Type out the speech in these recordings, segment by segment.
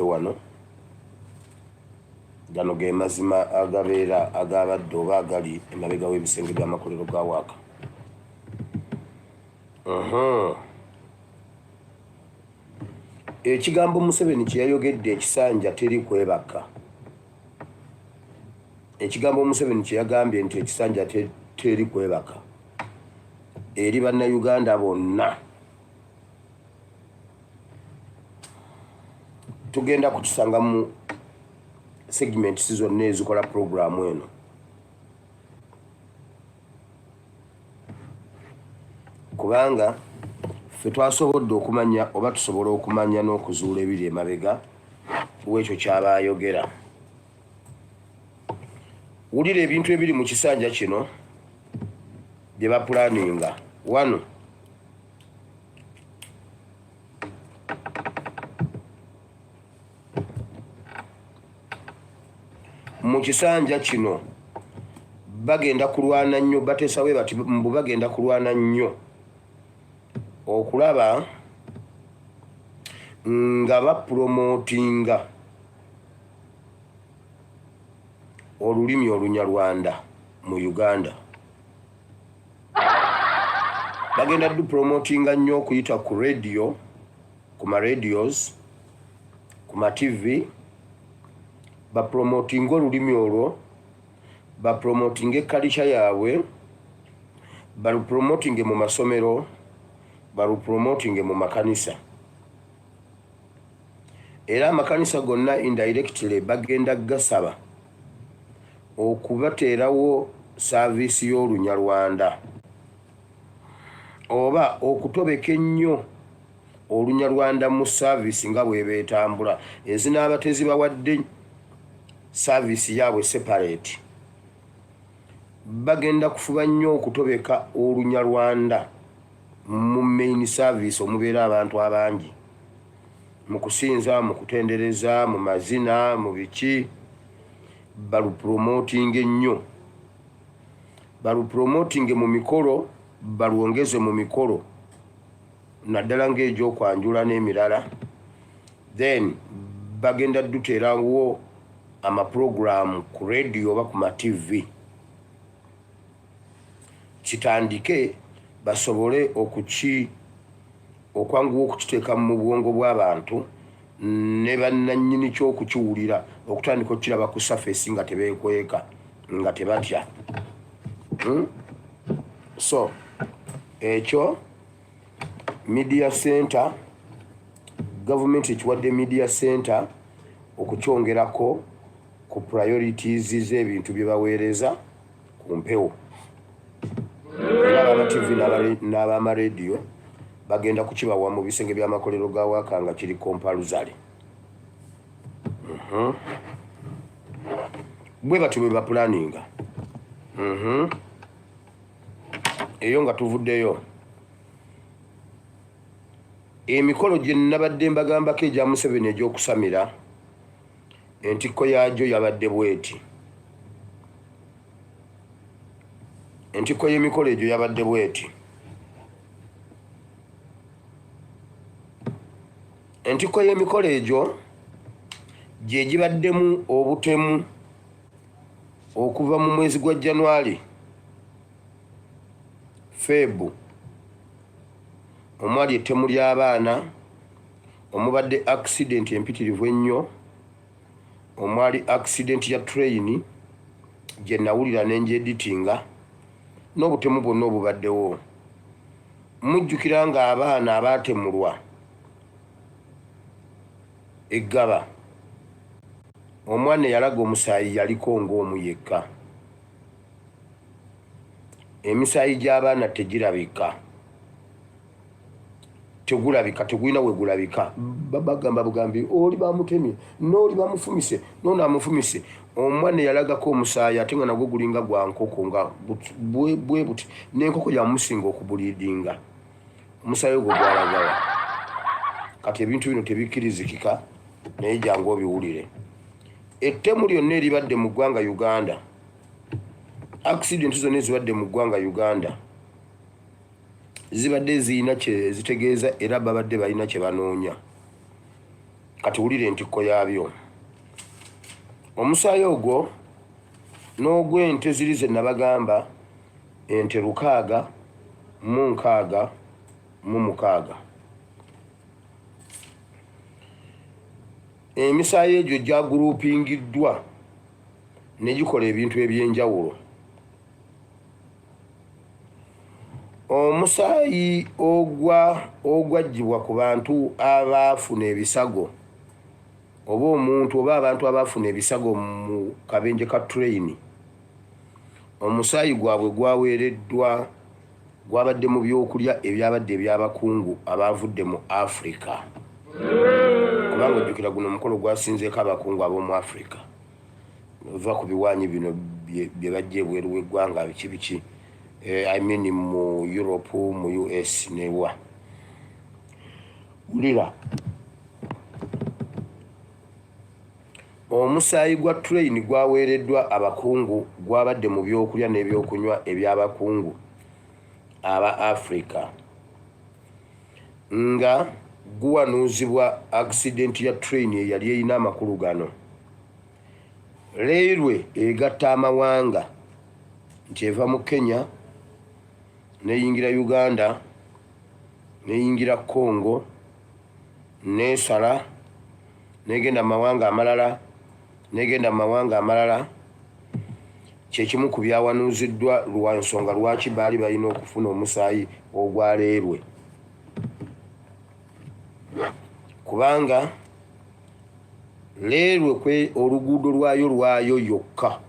wano gano ge mazima agabeera agabadde oba agali emabega w'ebisenge by'amakolero ga Waaka. Ekigambo Museveni kye yayogedde ekisanja teri kwebaka. Ekigambo Museveni kye yagambye nti ekisanja teri kwebaka eri bannayuganda bonna tugenda kukisanga mu segments zonna ezikola programu eno. Kubanga ffe twasobodde okumanya oba tusobola okumanya n'okuzuula ebiri emabega w'ekyo ky'aba ayogera. Wulira ebintu ebiri mu kisanja kino bye bapulaninga. Wano mu kisanja kino bagenda kulwana nnyo, bateesawe bati mbu bagenda kulwana nnyo okulaba nga bapromotinga olulimi Olunyarwanda mu Uganda. Bagenda promotinga nnyo okuyita ku radio, ku ma radios, ku ma TV, bapromotinga olulimi olwo, bapromotinga culture yaabwe, balupromotinge mu masomero, balupromotinge mu makanisa. Era amakanisa gonna indirectly bagenda gasaba okubateerawo saavisi y'Olunyarwanda oba okutobeka ennyo Olunyarwanda mu saavisi nga bwe beetambula. Ezinaaba tezibawadde saavisi yaabwe separate, bagenda kufuba nnyo okutobeka Olunyarwanda mu main service omubeera abantu abangi, mu kusinza, mu kutendereza, mu mazina, mu biki, balupromotinge nnyo, balupromotinge mu mikolo, balwongeze mu mikolo naddala ng'egy'okwanjula n'emirala. Then bagenda duteerawo amaprogramu ku radio oba ku ma TV, kitandike basobole okwanguwa okukiteeka mu bwongo bw'abantu ne bannannyini ky'okukiwulira okutandika okukiraba ku surface nga tebeekweka, nga tebatya. So ekyo media center, gavumenti ekiwadde media center okukyongerako ku priorities z'ebintu bye baweereza ku mpewo. Era abama-TV n'abama-radio bagenda kukibawa mu bisenge by'amakolero ga Waaka nga kiri compulsory. Bwe batyo bwe bapulaninga. Eyo nga tuvuddeyo, emikolo gye nabadde mbagambako egya Museveni egy'okusamira, entikko yaagyo yabadde bweti. Entikko y'emikolo egyo yabadde bweti. Entikko y'emikolo egyo gye gibaddemu obutemu okuva mu mwezi gwa January, Febu, omwali ettemu ly'abaana, omubadde accident empitirivu ennyo, omwali accident ya train gye nawulira n'engyeditinga, n'obutemu bwonna obubaddewo. Mujjukira nga abaana abaatemulwa eggaba, omwana eyalaga omusaayi yaliko ng'omu yekka. Emisaayi gy'abaana tegirabika, tegulabika, tegulina we gulabika. Bagamba bugambi oli bamutemye, n'oli bamufumise, n'ono amufumise. Omwana eyalagako omusaayi ate nga nagwo gulinga gwa nkoko nga bwe buti, n'enkoko yamusinga okubuliidinga. Omusaayi ogwo gwalagawa. Kati ebintu bino tebikkirizikika, naye jangu obiwulire. Ettemu lyonna eribadde mu ggwanga Uganda, accident zonna ezibadde mu ggwanga Uganda zibadde ziyina kye zitegeeza era babadde balina kye banoonya. kati wulire entikko yaabyo. Omusaayi ogwo n'ogw'ente ziri ze nabagamba ente 666. Emisaayi egyo gyagurupingiddwa ne gikola ebintu eby'enjawulo. Omusaayi ogwaggyibwa ku bantu abaafuna ebisago oba omuntu oba abantu abaafuna ebisago mu kabenje ka train, omusaayi gwabwe gwaweereddwa gwabadde mu byokulya ebyabadde ebyabakungu abaavudde mu Africa. Kubanga ojjukira guno omukolo gwasinzeeko abakungu ab'omu Africa ova ku biwaanyi bino bye bajja ebweru w'eggwanga biki I mean mu Europe, mu US newa. Wulira, omusaayi gwa train gwaweereddwa abakungu gwabadde mu byokulya n'ebyokunywa eby'abakungu aba Africa nga guwanuuzibwa accident ya train eyali erina amakulu gano. Railway egatta amawanga nti eva mu Kenya neyingira Uganda neyingira Congo nesala negenda mawanga amalala kyekimu ku byawanuuziddwa lwa nsonga lwaki baali balina okufuna omusaayi ogwa Railway. Kubanga Railway kwe oluguudo lwayo yokka.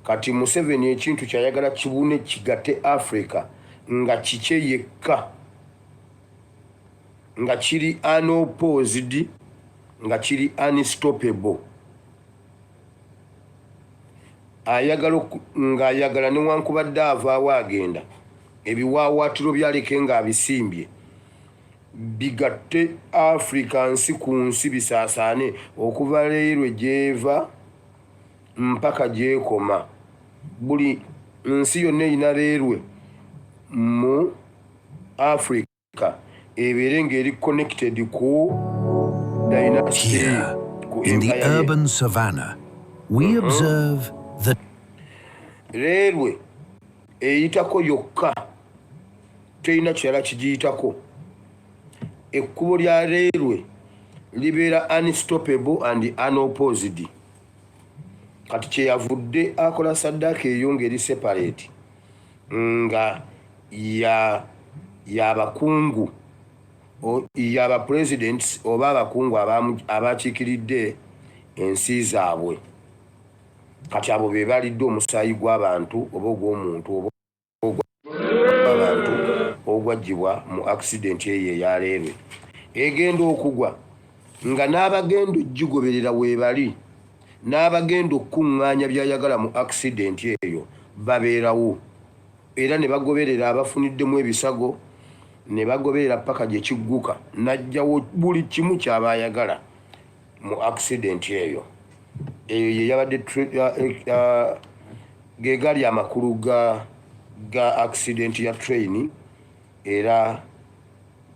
Kati Museveni ekintu kyayagala kibune kigatte Africa nga kikye yekka, nga kiri unopposed, nga kiri unstoppable. Ayagala newankubadde avaawo agenda ebiwaawatiro byaleke nga abisimbye bigatte Africa nsi ku nsi bisaasaane okuva Railway gyeva mpaka gyekoma. Buli nsi yonna erina Railway mu Africa ebeere ng'eri connected ku dynasty. Here, in the urban savannah, we observe the Railway eyitako yokka, terina kirala kigiyitako. Ekkubo lya Railway libeera unstoppable and unopposed. Kati kyeyavudde akola saddaaka eyo ng'eri separate nga y'abakungu y'abapresidents oba abakungu abakiikiridde ensi zaabwe. Kati abo be balidde omusaayi gw'abantu oba ogw'omuntu oba ogw'abantu ogwaggyibwa mu accident eyo eya Railway egenda okugwa nga n'abagenda ogigoberera weebali n'abagenda okuŋŋaanya byayagala mu accident eyo babeerawo era ne bagoberera abafuniddemu ebisago ne bagoberera paka gye kigguka n'ajjawo buli kimu ky'abayagala mu accident eyo. Eyo ye yabadde ge gali amakulu ga accident ya train era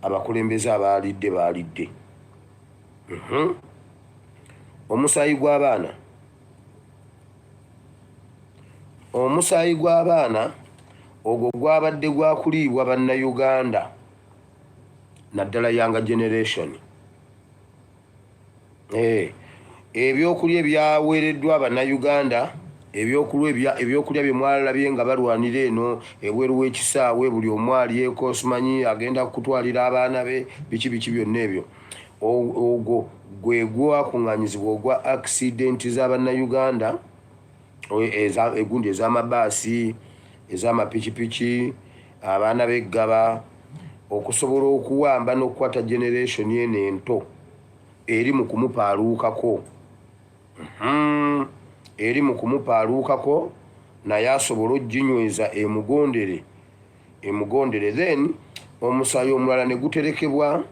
abakulembeze baalidde. Omusaayi gw'abaana ogwo gwabadde gwakuliibwa bannayuganda naddala younger generation. Ebyokulya ebyaweereddwa abannayuganda, ebyokulya bye mwalabye nga balwanira eno ebweru w'ekisaawe, buli omu alyeko, simanyi agenda kutwalira abaana be biki byonna ebyo, ogwo gwe gwakuŋŋaanyizibwa ogwa accident z'abannayuganda, egundi ez'amabaasi, ez'amapikipiki, abaana b'eggaba, okusobola okuwamba n'okukwata generation eno ento eri mu kumupaaluukako. Eri mu kumupaaluukako naye asobola oginyweza emugondere, then omusaayi omulala ne guterekebwa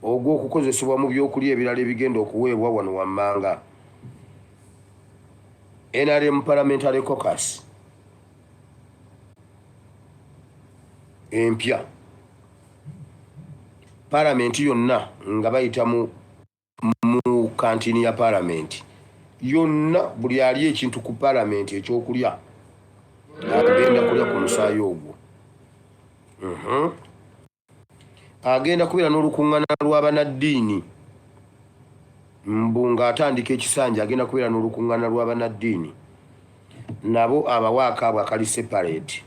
ogw'okukozesebwa mu byokulya ebirala ebigenda okuweebwa wano wammanga. NRM Parliamentary Caucus empya parliament yonna nga bayita mu kantini ya parliament yonna buli ali ekintu ku parliament ekyokulya agenda kulya ku musaayi ogwo. Agenda kubeera n'olukuŋŋaana lw'abanaddiini mbu ng'atandika ekisanja agenda kubeera n'olukuŋŋaana lw'abanaddiini nabo abawaaka abo akali separate.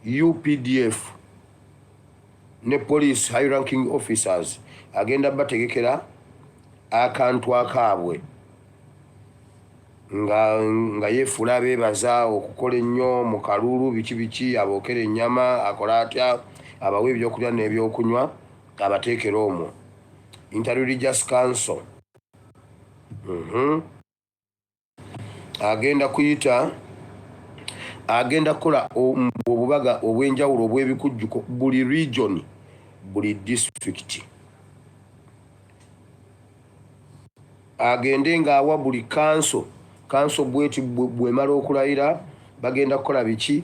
UPDF ne police high ranking officers agenda bategekera akantu akaabwe nga yeefula beebaza okukola ennyo mu kalulu biki abookera ennyama akola atya abawe ebyokulya n'ebyokunywa abateekera omwo. Interreligious Council agenda kukola obubaga obw'enjawulo obw'ebikujjuko buli region buli district agende ng'awa buli kanso bweti bwemala okulayira bagenda kukola biki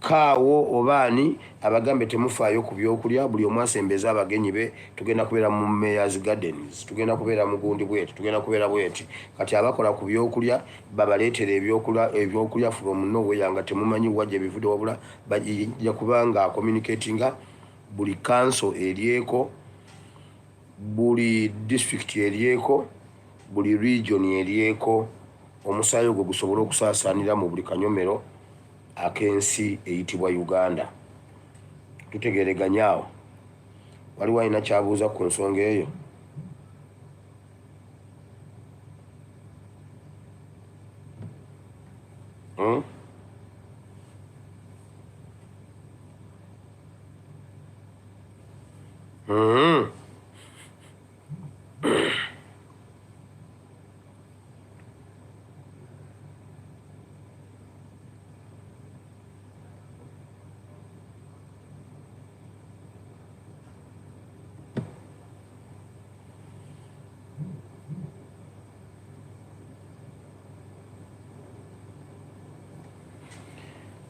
kaawo obaani abagambe temufaayo ku byokulya buli omu asembeza abagenyi be tugenda kubeera mu Mayor's Gardens tugenda kubeera mu gundi bweti tugenda kubeera bweti kati abakola ku byokulya babaleetera ebyokulya from nowhere nga temumanyi wajja ebivudde wabula bajja kubanga communicatinga buli council eryeko buli district eryeko buli region eryeko omusaayi ogwo gusobole okusaasaanira mu buli kanyomero ak'ensi eyitibwa Uganda. Tutegereganya awo waliwo alina kyabuuza ku nsonga eyo?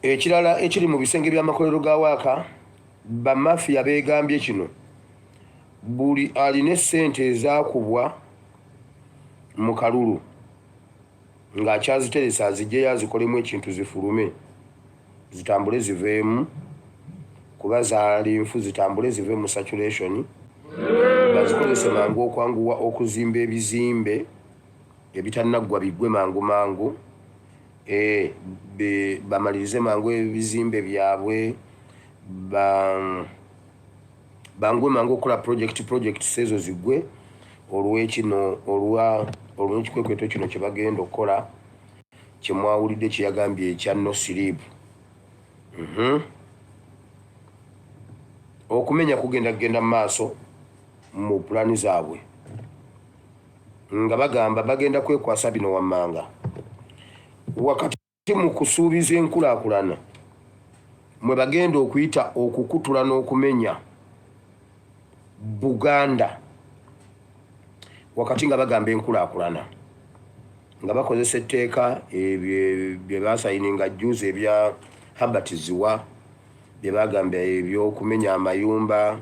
Ekirala ekiri mu bisenge by'amakolero ga Waaka bamafiya beegambye kino buli alina ssente ezaakubwa mu kalulu ng'akyaziteresa azigyeyo azikolemu ekintu zifulume zitambule ziveemu kuba zaali nfu zitambule zive mu saturation bazikozese mangu okwanguwa okuzimba ebizimbe ebitanaggwa biggwe mangu bamalirize mangu ebizimbe byabwe bangwe mangu okukola project ezo ziggwe olw'ekikwekweto kino kye bagenda okukola kye mwawulidde kye yagambye ekya no sleep. Okumenya kugenda mu maaso mu pulaani zaabwe nga bagamba bagenda kwekwasa bino wammanga wakati mu kusuubiza enkulaakulana mwe bagenda okuyita okukutula n'okumenya Buganda wakati nga bagamba enkulaakulana nga bakozesa etteeka bye baasayininga juzi ebya Herbert Ziwa bye bagamba ebyokumenya amayumba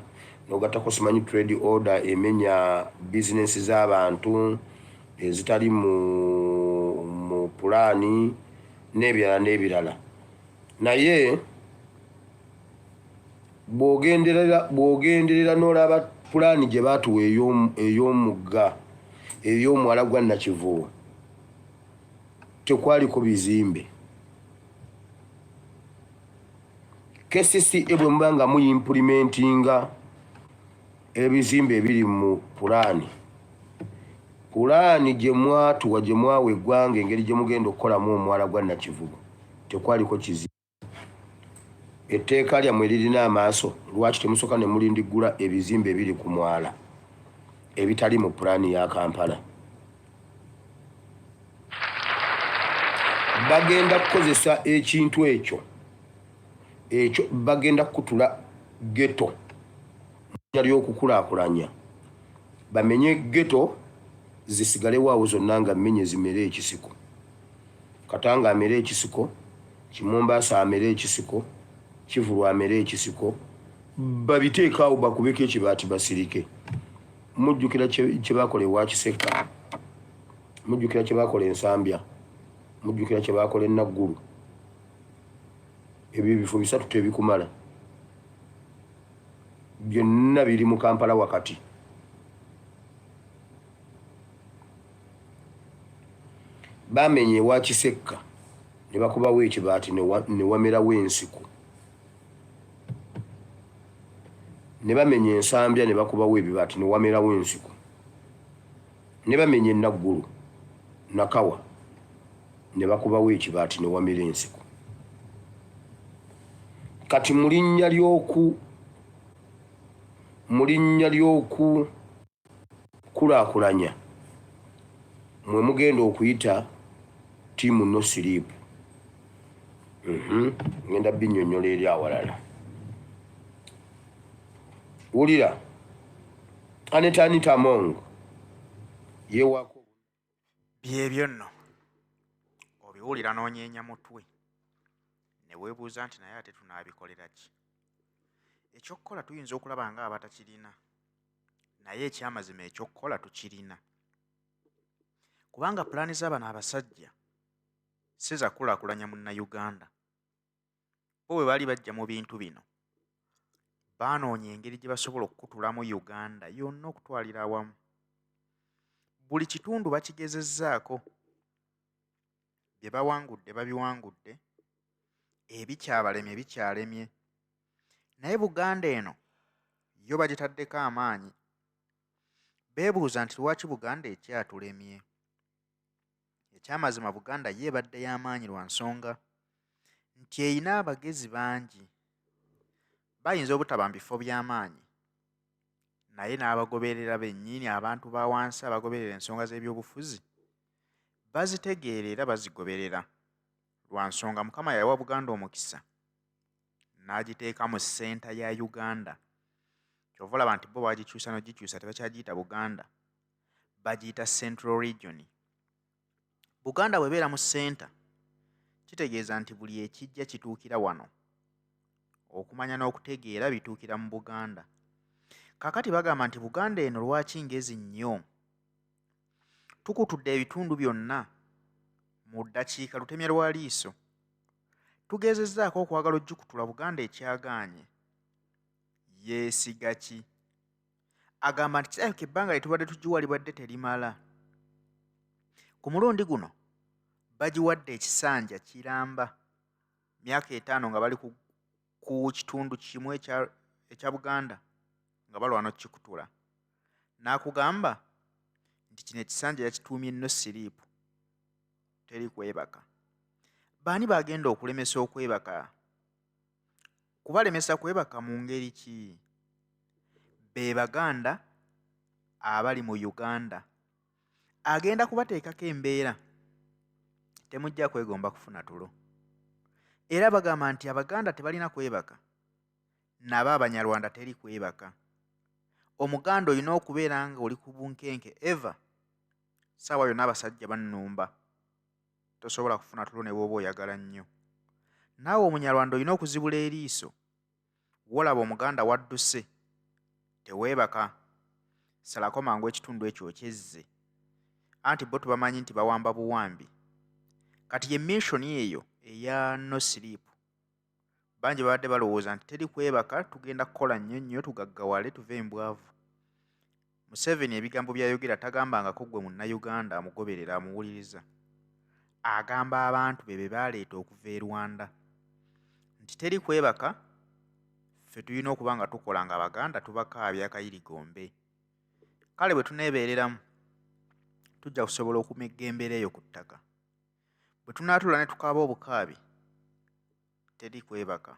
n'ogattako simanyi trade order emenya bizinesi z'abantu ezitali mu pulaani n'ebirala naye bw'ogenderera n'olaba pulaani gye baatuwa ey'omugga ey'omwala gwa Nakivubo tekwaliko bizimbe. KCCA bwe muba nga muyimpurimentinga ebizimbe ebiri mu pulaani gye mwatuwa gye mwawa eggwanga engeri gye mugenda okukolamu omwala gwa Nakivubo tekwaliko kizimbe. Etteeka lyammwe lirina amaaso lwaki temusooka ne mulindiggula ebizimbe ebiri ku mwala ebitali mu pulaani ya Kampala? Bagenda kukozesa ekintu ekyo bagenda kukutula ghetto ly'okukulaakulanya bamenye ghetto zisigalewo awo zonna nga mmenye zimere ekisiko. Katanga amere ekisiko, Kimombasa amere ekisiko, Kivulu amere ekisiko, babiteekaawo bakubeko ekibaati basirike. Mujjukira kye baakola ewa Kisekka, mujjukira kye baakola Ensambya, mujjukira kye baakola e Naggulu. Ebyo ebifo bisatu tebikumala, byonna biri mu Kampala wakati. Bamenye ewa Kisekka ne bakubawo ekibaati ne wamerawo ensiku, ne bamenya Ensambya ne bakubawo ebibaati ne wamerawo ensiku, ne bamenya e Naggulu Nakawa ne bakubawo ekibaati ne wamera ensiku. Kati mu linnya ly'oku kulaakulanya mwe mugenda okuyita ttiimu no siriipu. Ngenda binnyonnyola eri awalala. Wulira, Anita Among yeewako byebyo nno obiwulira n'onyeenya mutwe ne weebuuza nti naye ate tunaabikolera ki? Ekyokkola tuyinza okulaba nga abatakirina, naye ekyamazima ekyokkola tukirina, kubanga pulaani z'abano abasajja si za kulaakulanya munnayuganda. Bo bwe baali bajja mu bintu bino baanoonya engeri gye basobola okukutulamu Uganda yonna okutwalira awamu. Buli kitundu bakigezezzaako, bye bawangudde babiwangudde, ebikyabalemye bikyalemye, naye Buganda eno yo bagitaddeko amaanyi. Beebuuza nti lwaki Buganda ekyatulemye? Ekyamazima Buganda ye ebadde y'amaanyi lwa nsonga nti eyina abagezi bangi. Bayinza obutaba mu bifo by'amaanyi, naye n'abagoberera bennyini, abantu ba wansi abagoberera ensonga z'ebyobufuzi bazitegeera era bazigoberera. Lwa nsonga Mukama yawa Buganda omukisa n'agiteeka mu ssenta ya Uganda. Kyova olaba nti bo bagikyusa n'ogikyusa tebakyagiyita Buganda, bagiyita Central Region. Buganda bw'ebeera mu ssenta kitegeeza nti buli ekijja kituukira wano. Okumanya n'okutegeera bituukira mu Buganda. Kaakati bagamba nti Buganda eno lwaki ngezi nnyo? Tukutudde ebitundu byonna mu ddakiika lutemye lwa liiso. Tugezezzaako okwagala oggikutula Buganda ekyagaanye. Yeesiga ki? Agamba nti kirabika ebbanga lye tubadde tugiwa libadde terimala. Ku mulundi guno bagiwadde ekisanja kiramba myaka 5 nga bali ku kitundu kimu ekya Buganda nga balwana okukikutula. N'akugamba nti kino ekisanja yakituumye no siriipu, teri kwebaka. Baani bagenda okulemesa okwebaka? Kubalemesa kwebaka mu ngeri ki? Be Baganda abali mu Uganda. Agenda kubateekako embeera temujja kwegomba kufuna tulo. Era bagamba nti Abaganda tebalina kwebaka, nabo Abanyarwanda teri kwebaka. Omuganda olina okubeera nga oli ku bunkenke eva ssaawa yonna abasajja bannumba, tosobola kufuna tulo ne bw'oba oyagala nnyo. Naawe Omunyarwanda olina okuzibula eriiso, wolaba Omuganda wadduse, teweebaka, salako mangu ekitundu ekyo okyezze. Anti bo tubamanyi nti bawamba buwambi. Kati ye mission eyo eya no sleep, bangi babadde balowooza nti teri kwebaka, tugenda kukola nnyo tugaggawale tuve embwavu. Museveni ebigambo by'ayogera tagambangako ggwe munnayuganda amugoberera amuwuliriza. Agamba abantu be baaleeta okuva e Rwanda nti teri kwebaka, ffe tulina okuba nga tukola nga Abaganda tubakaabya akayirigombe. Kale bwe tuneebeereramu tujja kusobola okumegga embeera eyo ku ttaka. Bwe tunaatula ne tukaaba obukaabi, teri kwebaka.